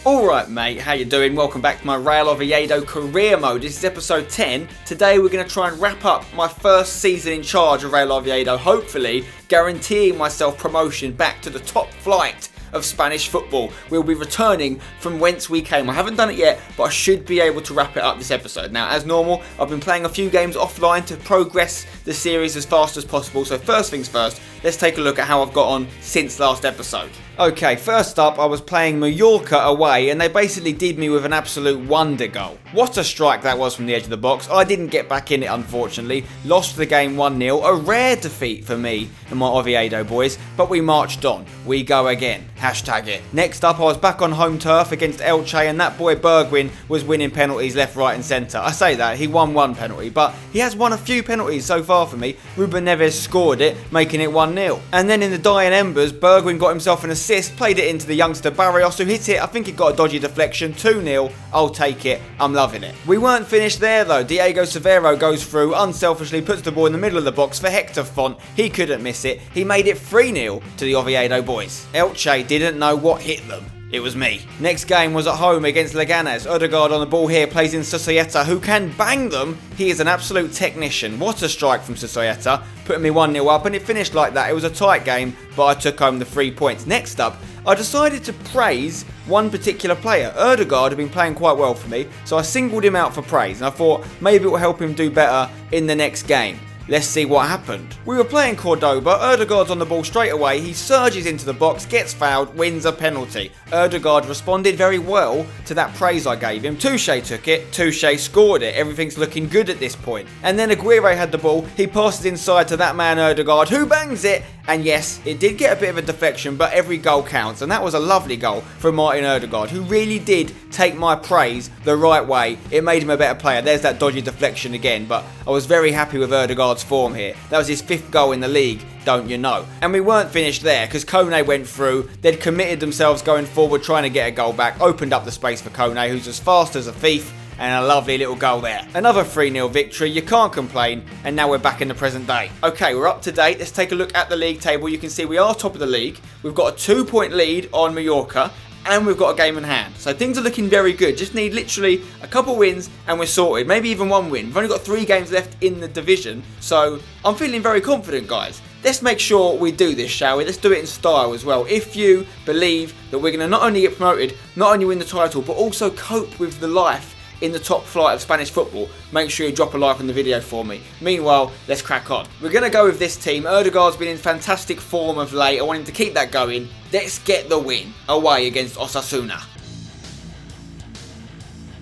Alright mate, how you doing? Welcome back to my Real Oviedo career mode. This is episode 10. Today we're going to try and wrap up my first season in charge of Real Oviedo, hopefully guaranteeing myself promotion back to the top flight of Spanish football. We'll be returning from whence we came. I haven't done it yet, but I should be able to wrap it up this episode. Now, as normal, I've been playing a few games offline to progress the series as fast as possible. So first things first, let's take a look at how I've got on since last episode. Okay, first up, I was playing Mallorca away, and they basically did me with an absolute wonder goal. What a strike that was from the edge of the box. I didn't get back in it, unfortunately. Lost the game 1-0. A rare defeat for me and my Oviedo boys, but we marched on. We go again. Hashtag it. Next up, I was back on home turf against Elche, and that boy Bergwijn was winning penalties left, right and centre. I say that, he won one penalty, but he has won a few penalties so far for me. Ruben Neves scored it, making it 1-0. And then in the dying embers, Bergwijn got himself an assist, played it into the youngster Barrios, who hit it. I think it got a dodgy deflection. 2-0. I'll take it. I'm loving it. We weren't finished there though. Diego Severo goes through, unselfishly puts the ball in the middle of the box for Hector Font. He couldn't miss it. He made it 3-0 to the Oviedo boys. Elche didn't know what hit them. It was me. Next game was at home against Leganés. Odegaard on the ball here plays in Societa, who can bang them. He is an absolute technician. What a strike from Societa, putting me 1-0 up, and it finished like that. It was a tight game, but I took home the 3 points. Next up, I decided to praise one particular player. Odegaard had been playing quite well for me, so I singled him out for praise, and I thought maybe it will help him do better in the next game. Let's see what happened. We were playing Cordoba. Odegaard's on the ball straight away. He surges into the box, gets fouled, wins a penalty. Odegaard responded very well to that praise I gave him. Touche took it. Touche scored it. Everything's looking good at this point. And then Aguirre had the ball. He passes inside to that man Odegaard, who bangs it. And yes, it did get a bit of a deflection, but every goal counts. And that was a lovely goal from Martin Odegaard, who really did take my praise the right way. It made him a better player. There's that dodgy deflection again, but I was very happy with Odegaard's form here. That was his 5th goal in the league, don't you know? And we weren't finished there, because Kone went through. They'd committed themselves going forward, trying to get a goal back. Opened up the space for Kone, who's as fast as a thief. And a lovely little goal there. Another 3-0 victory, you can't complain, and now we're back in the present day. Okay, we're up to date. Let's take a look at the league table. You can see we are top of the league. We've got a 2-point lead on Mallorca, and we've got a game in hand. So things are looking very good. Just need literally a couple wins and we're sorted. Maybe even one win. We've only got 3 games left in the division, so I'm feeling very confident, guys. Let's make sure we do this, shall we? Let's do it in style as well. If you believe that we're going to not only get promoted, not only win the title, but also cope with the life in the top flight of Spanish football, make sure you drop a like on the video for me. Meanwhile, let's crack on. We're going to go with this team. Odegaard's been in fantastic form of late. I want him to keep that going. Let's get the win away against Osasuna.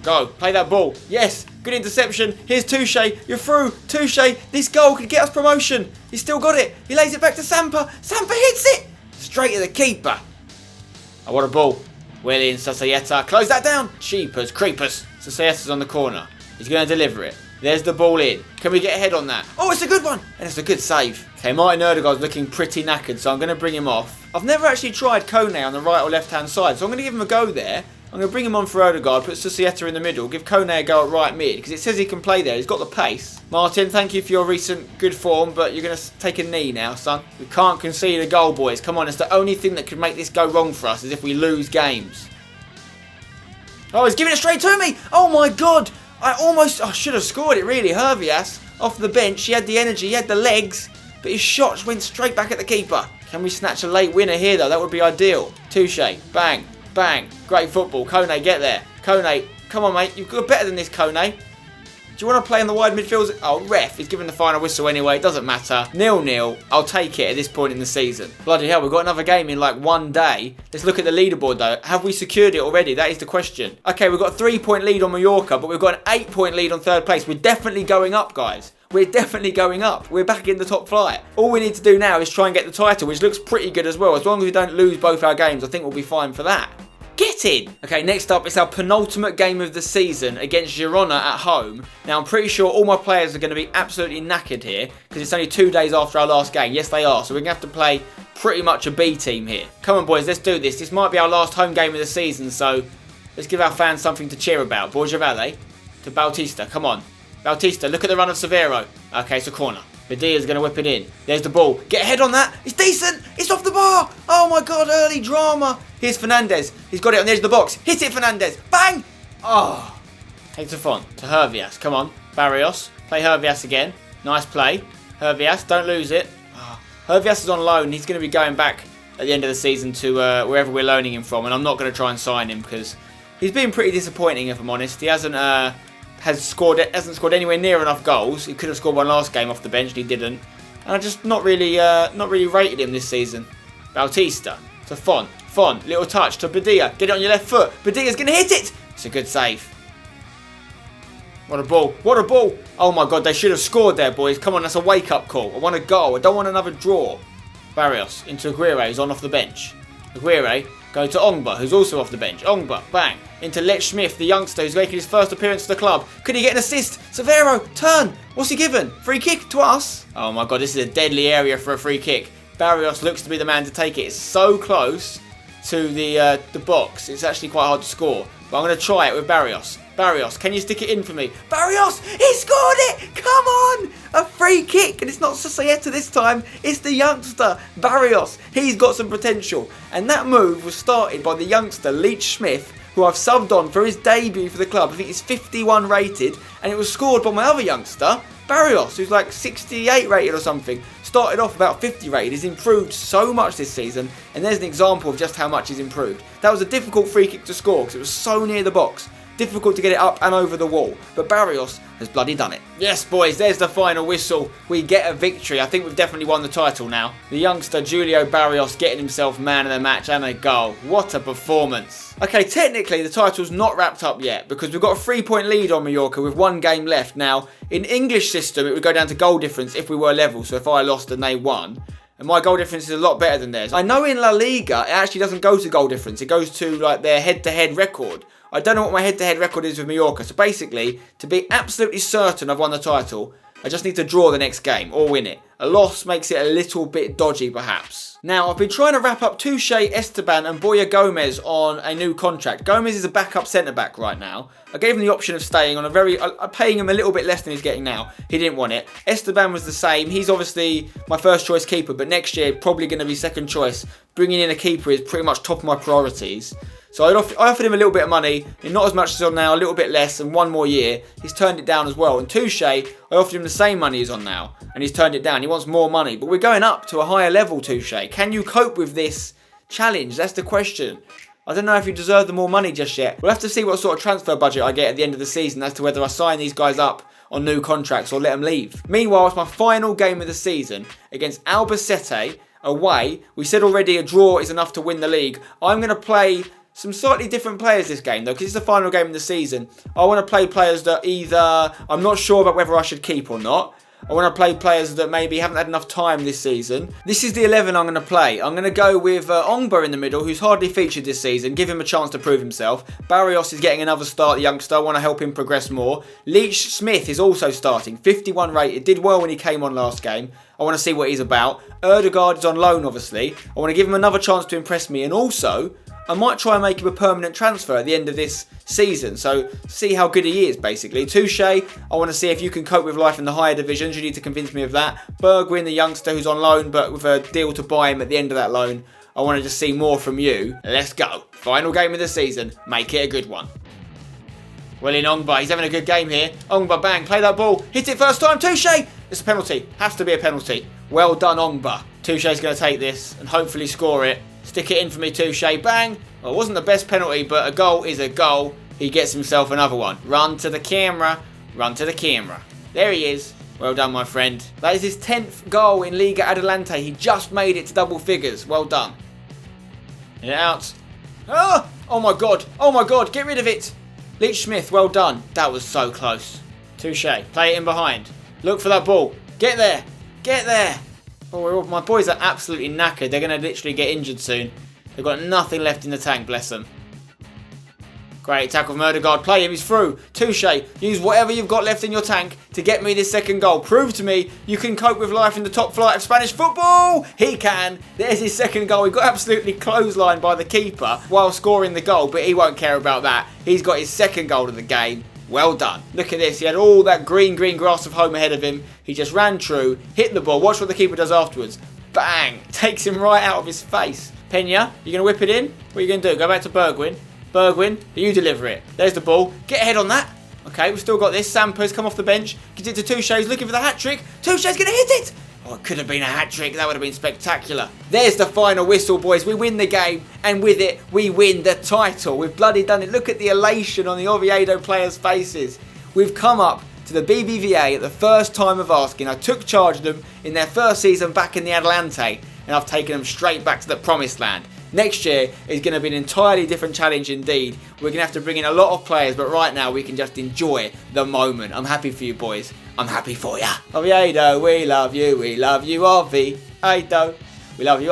Go, play that ball. Yes, good interception. Here's Touche. You're through. Touche, this goal could get us promotion. He's still got it. He lays it back to Sampa. Sampa hits it. Straight to the keeper. I want a ball. Willian Societa. Close that down. Cheapers, creepers. Societa's on the corner. He's going to deliver it. There's the ball in. Can we get ahead on that? Oh, it's a good one. And it's a good save. Okay, Martin Odegaard's looking pretty knackered, so I'm going to bring him off. I've never actually tried Kone on the right or left-hand side, so I'm going to give him a go there. I'm going to bring him on for Odegaard, put Societa in the middle, give Kone a go at right mid, because it says he can play there. He's got the pace. Martin, thank you for your recent good form, but you're going to take a knee now, son. We can't concede a goal, boys. Come on, it's the only thing that could make this go wrong for us, is if we lose games. Oh, he's giving it straight to me. Oh, my God. I should have scored it, really. Hervias, off the bench. He had the energy, he had the legs, but his shots went straight back at the keeper. Can we snatch a late winner here, though? That would be ideal. Touche. Bang. Bang. Great football. Kone, get there. Kone, come on, mate. You've got better than this, Kone. Do you want to play in the wide midfield? Oh, ref. He's given the final whistle anyway. It doesn't matter. 0-0. I'll take it at this point in the season. Bloody hell, we've got another game in like one day. Let's look at the leaderboard though. Have we secured it already? That is the question. Okay, we've got a 3-point lead on Mallorca, but we've got an 8-point lead on 3rd place. We're definitely going up, guys. We're definitely going up. We're back in the top flight. All we need to do now is try and get the title, which looks pretty good as well. As long as we don't lose both our games, I think we'll be fine for that. Get in! Okay, next up is our penultimate game of the season against Girona at home. Now, I'm pretty sure all my players are going to be absolutely knackered here because it's only 2 days after our last game. Yes, they are. So we're going to have to play pretty much a B team here. Come on, boys, let's do this. This might be our last home game of the season, so let's give our fans something to cheer about. Borja Valle to Bautista. Come on. Bautista, look at the run of Severo. Okay, it's a corner. Badia's going to whip it in. There's the ball. Get a head on that. It's decent. It's off the bar. Oh my God, early drama. Here's Fernandez. He's got it on the edge of the box. Hit it, Fernandez. Bang. Oh. Takes a font to Hervias. Come on. Barrios. Play Hervias again. Nice play. Hervias, don't lose it. Oh. Hervias is on loan. He's going to be going back at the end of the season to wherever we're loaning him from. And I'm not going to try and sign him because he's been pretty disappointing, if I'm honest. He hasn't scored anywhere near enough goals. He could have scored one last game off the bench and he didn't. And I just not really rated him this season. Bautista to Font. Font, little touch to Badia. Get it on your left foot. Badia's going to hit it. It's a good save. What a ball. What a ball. Oh my God, they should have scored there, boys. Come on, that's a wake-up call. I want a goal. I don't want another draw. Barrios into Aguirre, who's on off the bench. Aguirre going to Ongba, who's also off the bench. Ongba, bang. Into Leach Smith, the youngster who's making his first appearance for the club. Could he get an assist? Severo, turn. What's he given? Free kick to us. Oh my God, this is a deadly area for a free kick. Barrios looks to be the man to take it. It's so close to the box. It's actually quite hard to score. But I'm going to try it with Barrios. Barrios, can you stick it in for me? Barrios, he scored it! Come on! A free kick, and it's not Societa this time. It's the youngster, Barrios. He's got some potential. And that move was started by the youngster, Leach Smith, who I've subbed on for his debut for the club. I think he's 51 rated, and it was scored by my other youngster, Barrios, who's like 68 rated or something. Started off about 50 rated. He's improved so much this season, and there's an example of just how much he's improved. That was a difficult free kick to score because it was so near the box. Difficult to get it up and over the wall, but Barrios has bloody done it. Yes, boys, there's the final whistle. We get a victory. I think we've definitely won the title now. The youngster Julio Barrios getting himself man of the match and a goal. What a performance. Okay, technically the title's not wrapped up yet because we've got a 3-point lead on Mallorca with one game left. Now, in English system, it would go down to goal difference if we were level, so if I lost and they won. And my goal difference is a lot better than theirs. I know in La Liga, it actually doesn't go to goal difference. It goes to like their head-to-head record. I don't know what my head-to-head record is with Mallorca. So basically, to be absolutely certain I've won the title, I just need to draw the next game or win it. A loss makes it a little bit dodgy, perhaps. Now, I've been trying to wrap up Touche, Esteban and Boya Gomez on a new contract. Gomez is a backup centre-back right now. I gave him the option of staying on I'm paying him a little bit less than he's getting now. He didn't want it. Esteban was the same. He's obviously my first choice keeper, but next year probably going to be second choice. Bringing in a keeper is pretty much top of my priorities. So I offered him a little bit of money, not as much as he's on now, a little bit less, and one more year. He's turned it down as well. And Touche, I offered him the same money he's on now, and he's turned it down. He wants more money, but we're going up to a higher level, Touche. Can you cope with this challenge? That's the question. I don't know if you deserve the more money just yet. We'll have to see what sort of transfer budget I get at the end of the season as to whether I sign these guys up on new contracts or let them leave. Meanwhile, it's my final game of the season against Albacete away. We said already a draw is enough to win the league. I'm going to play some slightly different players this game though, because it's the final game of the season. I want to play players that either I'm not sure about whether I should keep or not. I want to play players that maybe haven't had enough time this season. This is the 11 I'm going to play. I'm going to go with Ongba in the middle, who's hardly featured this season. Give him a chance to prove himself. Barrios is getting another start, the youngster. I want to help him progress more. Leach Smith is also starting. 51 rated. Did well when he came on last game. I want to see what he's about. Erdegaard is on loan, obviously. I want to give him another chance to impress me. And also, I might try and make him a permanent transfer at the end of this season. So, see how good he is, basically. Touche, I want to see if you can cope with life in the higher divisions. You need to convince me of that. Bergwijn, the youngster who's on loan, but with a deal to buy him at the end of that loan. I want to just see more from you. Let's go. Final game of the season. Make it a good one. Well, in Ongba, he's having a good game here. Ongba, bang, play that ball. Hit it first time. Touche. It's a penalty. Has to be a penalty. Well done, Ongba. Touche's going to take this and hopefully score it. Stick it in for me, Touche. Bang. Well, it wasn't the best penalty, but a goal is a goal. He gets himself another one. Run to the camera. Run to the camera. There he is. Well done, my friend. That is his 10th goal in Liga Adelante. He just made it to double figures. Well done. In and out. Oh my God. Oh my God. Get rid of it. Leach Smith, well done. That was so close. Touche. Play it in behind. Look for that ball. Get there. Get there. Oh, my boys are absolutely knackered. They're going to literally get injured soon. They've got nothing left in the tank, bless them. Great tackle from Erdegaard. Play him, he's through. Touche, use whatever you've got left in your tank to get me this second goal. Prove to me you can cope with life in the top flight of Spanish football. He can. There's his second goal. He got absolutely clotheslined by the keeper while scoring the goal, but he won't care about that. He's got his second goal of the game. Well done. Look at this. He had all that green grass of home ahead of him. He just ran true, hit the ball. Watch what the keeper does afterwards. Bang. Takes him right out of his face. Pena, you going to whip it in? What are you going to do? Go back to Bergwijn. Bergwijn, you deliver it. There's the ball. Get ahead on that. Okay, we've still got this. Sampa's come off the bench. Gives it to Touche. He's looking for the hat-trick. Touche's going to hit it. Oh, it could have been a hat-trick. That would have been spectacular. There's the final whistle, boys. We win the game, and with it, we win the title. We've bloody done it. Look at the elation on the Oviedo players' faces. We've come up to the BBVA at the first time of asking. I took charge of them in their first season back in the Adelante, and I've taken them straight back to the promised land. Next year is going to be an entirely different challenge indeed. We're going to have to bring in a lot of players, but right now we can just enjoy the moment. I'm happy for you, boys. I'm happy for ya. Oviedo, we love you, Oviedo. We love you, Oviedo. We love you,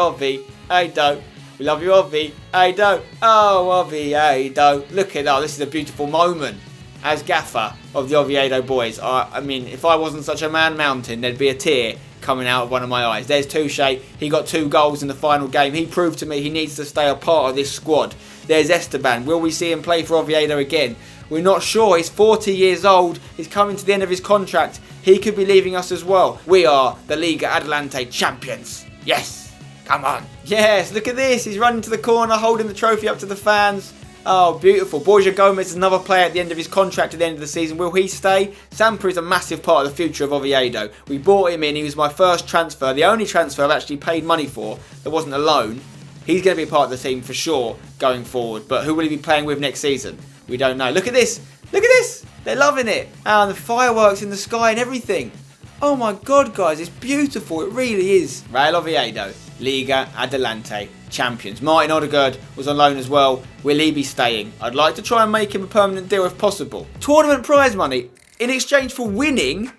Oviedo. Oh, Oviedo. Look at that, this is a beautiful moment. As gaffer of the Oviedo boys, I mean, if I wasn't such a man mountain, there'd be a tear coming out of one of my eyes. There's Touche. He got 2 goals in the final game. He proved to me he needs to stay a part of this squad. There's Esteban. Will we see him play for Oviedo again? We're not sure. He's 40 years old. He's coming to the end of his contract. He could be leaving us as well. We are the Liga Adelante champions. Yes. Come on. Yes, look at this. He's running to the corner, holding the trophy up to the fans. Oh, beautiful. Borja Gomez is another player at the end of his contract at the end of the season. Will he stay? Sampa is a massive part of the future of Oviedo. We bought him in. He was my first transfer. The only transfer I've actually paid money for that wasn't a loan. He's going to be a part of the team for sure going forward. But who will he be playing with next season? We don't know. Look at this. Look at this. They're loving it. And the fireworks in the sky and everything. Oh my God, guys. It's beautiful. It really is. Real Oviedo, Liga Adelante champions. Martin Odegaard was on loan as well. Will he be staying? I'd like to try and make him a permanent deal if possible. Tournament prize money. In exchange for winning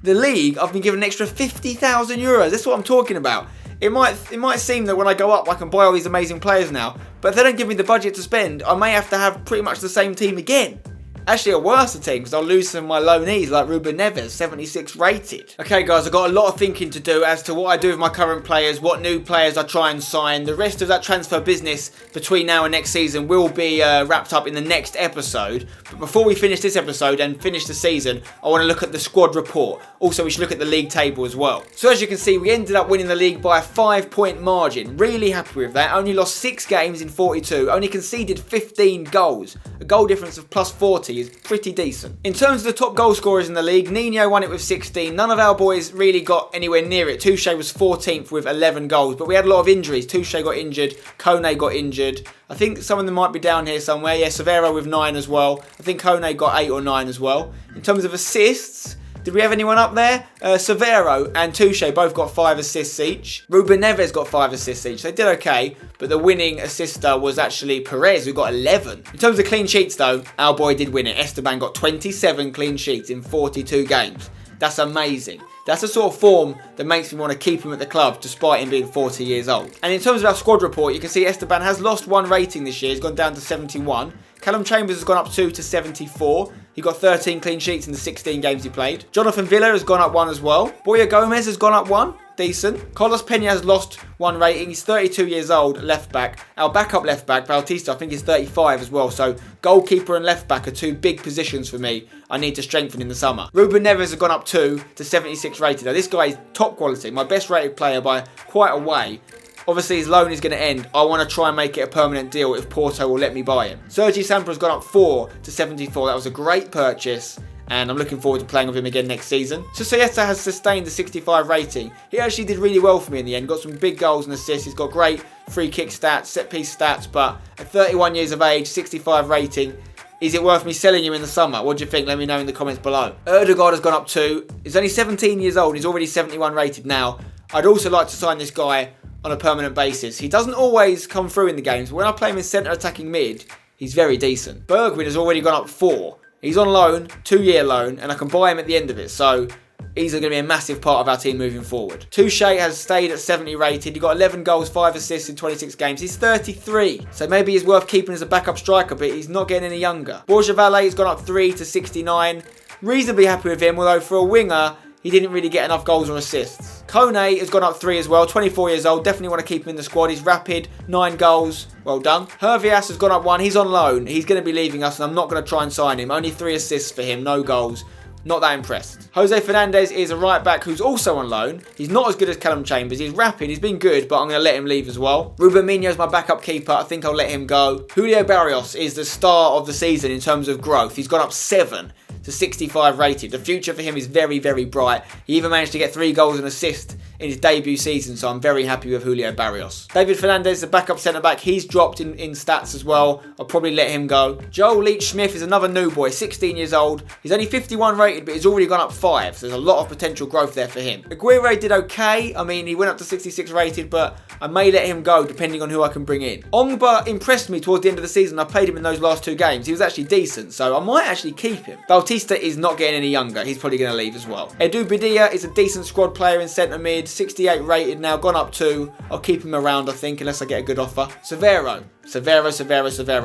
the league, I've been given an extra 50,000 euros. That's what I'm talking about. It might seem that when I go up, I can buy all these amazing players now. But if they don't give me the budget to spend, I may have to have pretty much the same team again. Actually, a worse team because I'll lose some of my loanees like Ruben Neves, 76 rated. Okay, guys, I've got a lot of thinking to do as to what I do with my current players, what new players I try and sign. The rest of that transfer business between now and next season will be wrapped up in the next episode. But before we finish this episode and finish the season, I want to look at the squad report. Also, we should look at the league table as well. So as you can see, we ended up winning the league by a 5-point margin. Really happy with that. Only lost 6 games in 42. Only conceded 15 goals. A goal difference of plus 40 is pretty decent. In terms of the top goal scorers in the league, Nino won it with 16. None of our boys really got anywhere near it. Touche was 14th with 11 goals, but we had a lot of injuries. Touche got injured. Kone got injured. I think some of them might be down here somewhere. Yeah, Severo with 9 as well. I think Kone got 8 or 9 as well. In terms of assists, did we have anyone up there? Severo and Touche both got 5 assists each. Ruben Neves got 5 assists each. They did okay, but the winning assister was actually Perez, who got 11. In terms of clean sheets, though, our boy did win it. Esteban got 27 clean sheets in 42 games. That's amazing. That's the sort of form that makes me want to keep him at the club despite him being 40 years old. And in terms of our squad report, you can see Esteban has lost 1 rating this year. He's gone down to 71. Callum Chambers has gone up 2 to 74. He got 13 clean sheets in the 16 games he played. Jonathan Villa has gone up 1 as well. Borja Gomez has gone up 1. Decent. Carlos Pena has lost 1 rating. He's 32 years old, left back. Our backup left back, Bautista, I think is 35 as well. So goalkeeper and left back are 2 big positions for me. I need to strengthen in the summer. Ruben Neves has gone up 2 to 76 rated. Now this guy is top quality. My best rated player by quite a way. Obviously, his loan is going to end. I want to try and make it a permanent deal if Porto will let me buy him. Sergi Sampa has gone up 4 to 74. That was a great purchase, and I'm looking forward to playing with him again next season. So Siesta has sustained the 65 rating. He actually did really well for me in the end. Got some big goals and assists. He's got great free kick stats, set piece stats, but at 31 years of age, 65 rating. Is it worth me selling him in the summer? What do you think? Let me know in the comments below. Odegaard has gone up 2. He's only 17 years old. He's already 71 rated now. I'd also like to sign this guy on a permanent basis. He doesn't always come through in the games, but when I play him in centre attacking mid, he's very decent. Bergwijn has already gone up 4. He's on loan, 2-year loan, and I can buy him at the end of it, so he's going to be a massive part of our team moving forward. Touche has stayed at 70 rated. He got 11 goals, 5 assists in 26 games. He's 33, so maybe he's worth keeping as a backup striker, but he's not getting any younger. Borja Valle has gone up 3 to 69. Reasonably happy with him, although for a winger, he didn't really get enough goals or assists. Kone has gone up 3 as well, 24 years old, definitely want to keep him in the squad. He's rapid, 9 goals, well done. Hervias has gone up 1, he's on loan, he's going to be leaving us and I'm not going to try and sign him. Only 3 assists for him, no goals. Not that impressed. Jose Fernandez is a right back who's also on loan. He's not as good as Callum Chambers. He's rapid, he's been good, but I'm going to let him leave as well. Ruben Minho's my backup keeper. I think I'll let him go. Julio Barrios is the star of the season in terms of growth. He's gone up 7 to 65 rated. The future for him is very, very bright. He even managed to get 3 goals and assists in his debut season, so I'm very happy with Julio Barrios. David Fernandez, the backup centre-back, he's dropped in stats as well. I'll probably let him go. Joel Leach Smith is another new boy, 16 years old. He's only 51 rated, but he's already gone up 5, so there's a lot of potential growth there for him. Aguirre did okay. I mean, he went up to 66 rated, but I may let him go depending on who I can bring in. Ongba impressed me towards the end of the season. I played him in those last 2 games. He was actually decent, so I might actually keep him. Bautista is not getting any younger. He's probably going to leave as well. Edu Badia is a decent squad player in centre mid, 68 rated now, gone up 2. I'll keep him around, I think, unless I get a good offer. Severo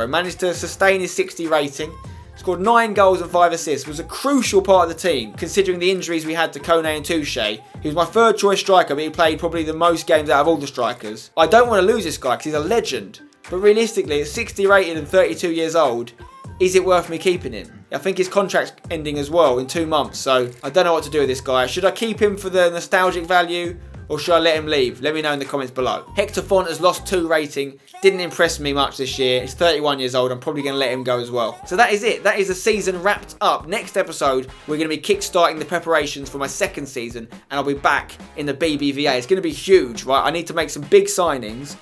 managed to sustain his 60 rating. Scored 9 goals and 5 assists, was a crucial part of the team, considering the injuries we had to Kone and Touche. He was my 3rd choice striker, but he played probably the most games out of all the strikers. I don't want to lose this guy because he's a legend, but realistically, at 60 rated and 32 years old, is it worth me keeping him? I think his contract's ending as well in 2 months, so I don't know what to do with this guy. Should I keep him for the nostalgic value, or should I let him leave? Let me know in the comments below. Hector Font has lost 2 rating. Didn't impress me much this year. He's 31 years old. I'm probably going to let him go as well. So that is it. That is the season wrapped up. Next episode, we're going to be kickstarting the preparations for my 2nd season. And I'll be back in the BBVA. It's going to be huge, right? I need to make some big signings.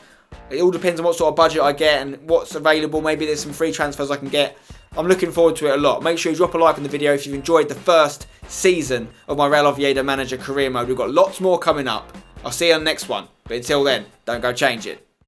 It all depends on what sort of budget I get and what's available. Maybe there's some free transfers I can get. I'm looking forward to it a lot. Make sure you drop a like on the video if you've enjoyed the 1st season of my Real Oviedo Manager career mode. We've got lots more coming up. I'll see you on the next one. But until then, don't go change it.